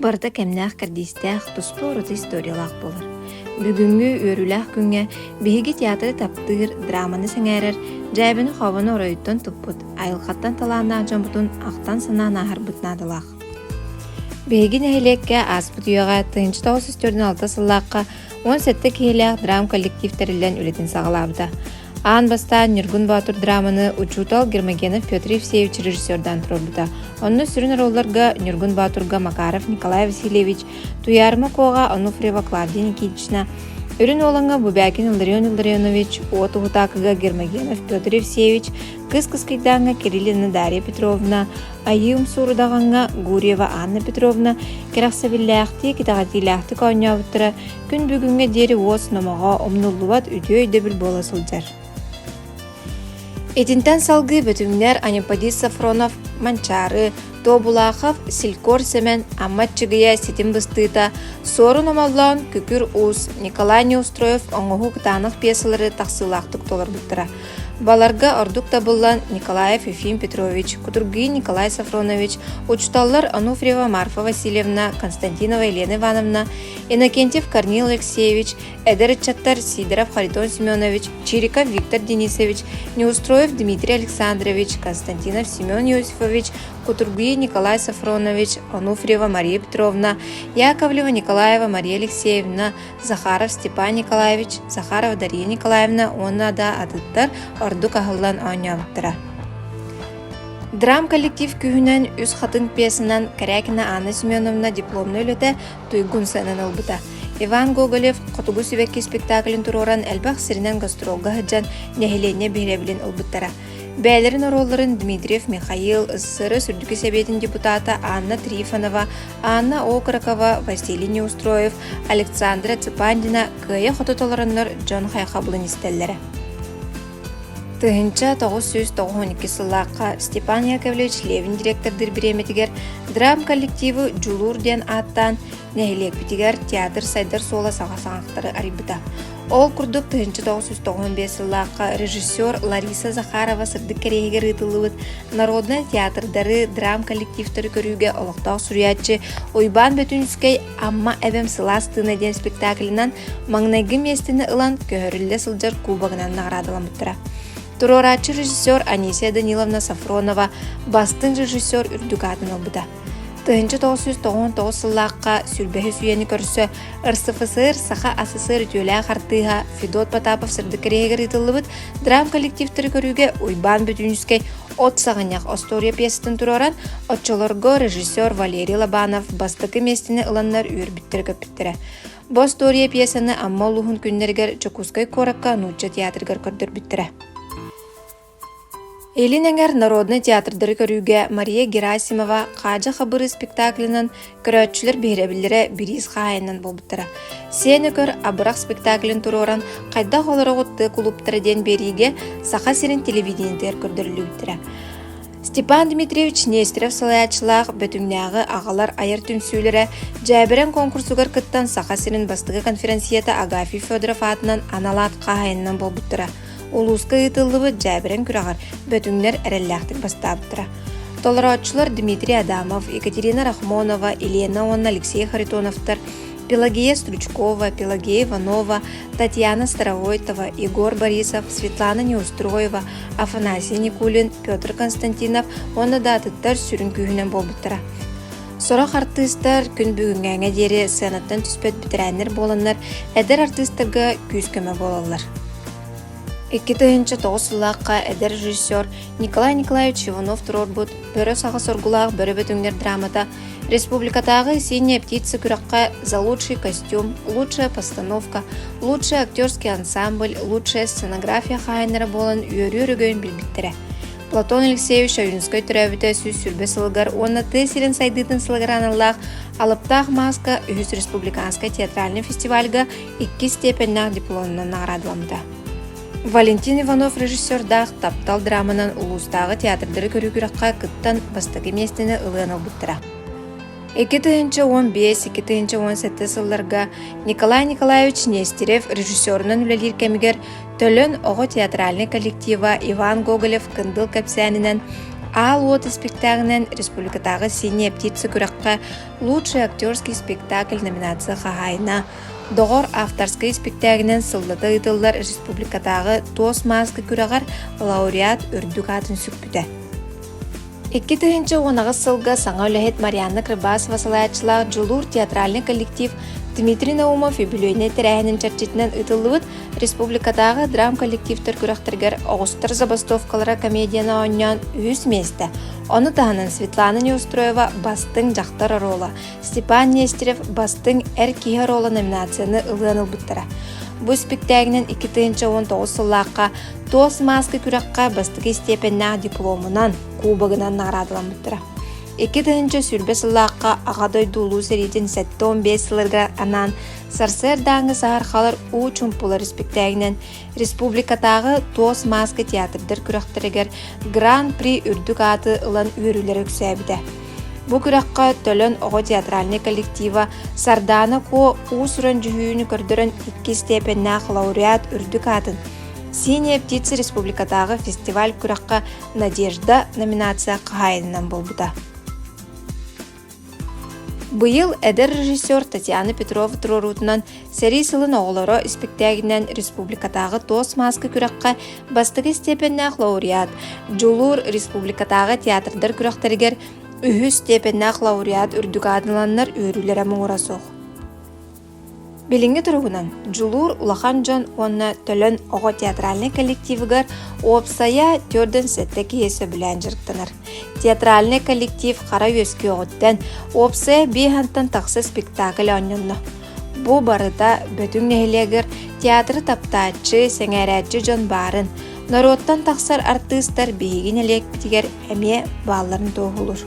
барыта кемнах кардистах туспу урыты историялах болар. Бүгүнгү өрүлах күнгө биһиги театры таптыр, драманы сеңерер, жайбыны хаваны оройттон туппут, айылхаттан талаанаа жомбутун ақтан санаана харбытнадылах. Биһиги нэһилекке аспыт үйөҕө 1946 сыллаакка 17 киһилээх драм коллективтерилэн үлэтин саҕалаабыта. Аан бастаан Нюргун Батур драманы Учутал Гермогенов Петр Евсеевич режиссердан турбута. Онны сүрүн ролларга Нюргун Батурга Макаров Николай Васильевич, Туярма Кога Онуфриева Клавдия Никитична, Үрін оланга Бубякин Илларион Илларионович, Отугутакага Гермогенов Петр Евсеевич, Кыс-кыс кайданга Кириллина Дарья Петровна, Айым Сурудағанга Гурьева Анна Петровна, Керахсавиллахти Китагатилахти Каунявыттыра, күн бүгінге дери оос номаға омнуллуват үтөй дөбіл бола сылжар. Этинтен салгы бөтүмнер Анипадис Сафронов, Манчары, Тобулахов, Селькор Семен, Амматчыгыя Сетим Быстыта, Сору Номаллаун, Күкүр Ус, Николай Неустроев, оңоғу кытанық пьесалары тақсылақтық толар бұттыра. Баларга ордук табыллан Николаев Ефим Петрович, Кутургый Николай Сафронович, Учталлар Ануфриева Марфа Васильевна, Константинова Елена Ивановна, Иннокентьев Корнил Алексеевич, Эдерчаттар Сидоров Харитон Семенович, Чириков Виктор Денисович, Неустроев Дмитрий Александрович, Константинов Семен Иосифович, Кутургый Николай Сафронович, Ануфриева Мария Петровна, Яковлева Николаева Мария Алексеевна, Захаров Степан Николаевич, Захарова Дарья Николаевна, онна да адыттар ордук ахыллан оңявыттыра. Драм коллектив күйінен үз хатын пьесынан Корякина Анна Семеновна дипломны өлөте туйгун сэнэн ылбыта. Иван Гоголев Котугу Сибекки спектаклин туроран әлбақ сиринен гастролга хыджан нәхиленне бейребілін ылбыттара. Бәлерин оролларын Дмитриев Михаил, СССР Сүрдүкі Себетін депутата Анна Трифонова, Анна Окракова, Василий Неустроев, Александра Цыпандина, кыя хототоларыннар Джон Хайхаблын истеллері. Тыгынча 992 сыллаққа Степан Яковлевич Левин директордыр биреметигер драм коллективы Джулур ден аттан нәхилек битигер театр сайдар сола сағасаңақтары арибыта. Ол күрдік тыгынча 995 сыллаққа режиссер Лариса Захарова сырдық керегер ытылыбыт народный театрдары драм коллективтары көрүүге олықтау сүриятчы ойбан бөтүнүскей амма әбем сыластыны ден спектаклінан маңнайгы местіні ылан көхөрілі сылжар кубагынан нағрадыламыттыра. Туроратчы режиссер Анисия Даниловна Сафронова, бастын режиссер Үрдүгатын албыда. Тыгынчы 999 сыллаққа сүрбәхі сүйені көрсі РСФСР Саха АССР түйелі қартыға Федот Потапов сырды керегер итылыбыт драм коллективтері көрүүге ойбан бүтүнүскей от сағынях Остория пьесатын туроран отчолорго режиссер Валерий Лобанов бастықы местіне ыланнар үйір біттері көпіттері. Бостория пьесаны амма олуғын күннергер Чокускай коракка нуча театргар көрдір біттері. Элинеңер народный театрдары көрүүге Мария Герасимова Қажы хабыры спектаклинан көрөтчүлер бейребілері бирис қайынан болбыттыра. Сені көр абырақ спектаклин туроран қайда қолары ғытты клубтары ден бериге сақа серин телевидениетер көрдірілуіттіра. Степан Дмитриевич Нестеров салаячылақ бөтімнәғы ағалар айыр түмсүйлері жәбірен конкурсугар кыттан сақа серин бастығы конференцията Агафий Федоров атынан аналат қайынан болбыттыра. Улуска ытылыбы жәбірен күрағар бөтіңлер әрелләқтік бастабыттыра. Толаратчылар Дмитрий Адамов, Екатерина Рахмонова, Елена Онна, Алексей Харитоновтар, Пелагея Стручкова, Пелагея Иванова, Татьяна Старовойтова, Егор Борисов, Светлана Неустроева, Афанасий Никулин, Петр Константинов, онна датыттар сүрін күйінен болбыттыра. Сорақ артыстар күн бүгінгәңе дері сәнаттан түспет бітірәнер боланлар, әдер артыстарға күйіскөмі болалар. 2009 сыллаққа әдер режиссер Николай Николаевич Иванов тұрорбұт, бөрі сағы соргулақ бөрі бөтіңдер драмата, республикатағы «Синяя птица» күраққа за лучший костюм, лучшая постановка, лучший актерский ансамбль, лучшая сценография қайынары болын үйөрі-өрігөйін білбіттірі. Платон Алексеевич Аюнской түрәбіті сүз сүрбе сылғар, онна тесерін сайдытын сылғаран Аллах, алыптақ маска үхіс республиканскай театральный фестивальға 2 степеннақ дипломынан нағрадыламыда. Валентин Иванов режиссердақ таптал драманан улустағы театрдары көрігіраққа кыттан бастығы местені ылын албыттыра. 2015-2017 сылларға Николай Николаевич Нестерев режиссерінің үлелер кемігер төлін оғы театральный коллектива Иван Гоголев кындыл кәпсәнінен Ал от спектакльнен республикатағы синяя птица күрәккә лучший актерский спектакль номинация хахайна. Доғор авторский спектакльнен сыллыты ытыллар республикатағы тос маска күрәгәр лауреат үрдүк атын сүкпүтә. 2000 онағы сылға саңа өләхет Марианна Крыбасова салаятчылар Джулур театральный коллектив Дмитрий Наумов юбилейный тәрәһенен чарчитнен ытыллыбыт республикатағы драм коллективтер күрәктергер оғыстыр забастовкалары комедияны оннян үз месті. Оны тағынан Светлана Неустроева бастың жақтар рола, Степан Нестерев бастың әр киһе рола номинацияны ылғаныл бұттыра. Бұл спектакльнен 2019 сыллаққа тос маска күрәккә бастығы степеннәг дипломынан, кубагынан наградылан бұттыра. 2000 сүрбе сыллаққа ағадай дулу серитін 7-15 сылырға анан сарсер даңы сағарқалар учумпулар спектакльнен республикатағы тос маска театрдер күрәктерегер гран-при үрдүк аты ылан үйрілер өксәбіді. Бу күрәккә төлөн оғы театральный коллектива Сардана ко усуран жүхүйіні көрдірін 2 степеннәг лауреат үрдүк атын. Синяя птица республикатағы фестиваль күрәккә Надежда номинация қайынынан болбыда. Быйыл әдер режиссер Татьяна Петрова турорутунан сәрей сылын оғылары спектакльнен республикатағы тос маска күрәккә бастығы степеннәг лауреат Джулур республикатағы театрдар күрәктергер үхі степеннәг лауреат үрдүк адыланнар үйрілері мұңырасуқ. Белінгі тұрғынан Джулур Улахан Джон онна төлін оғы театральный коллективігер опсая төрден сәтті кейесі білән жырқтаныр. Театральный коллектив қара өскі оғыттен опсая бейхантан тақсы спектакль оннынны. Бұ барыда бөтін нәхілегір театры таптаатчы, сәңәрәтчі Джон барын, народтан тақсар артыстар бейгін әлек бітігер әме баларын тоғылыр.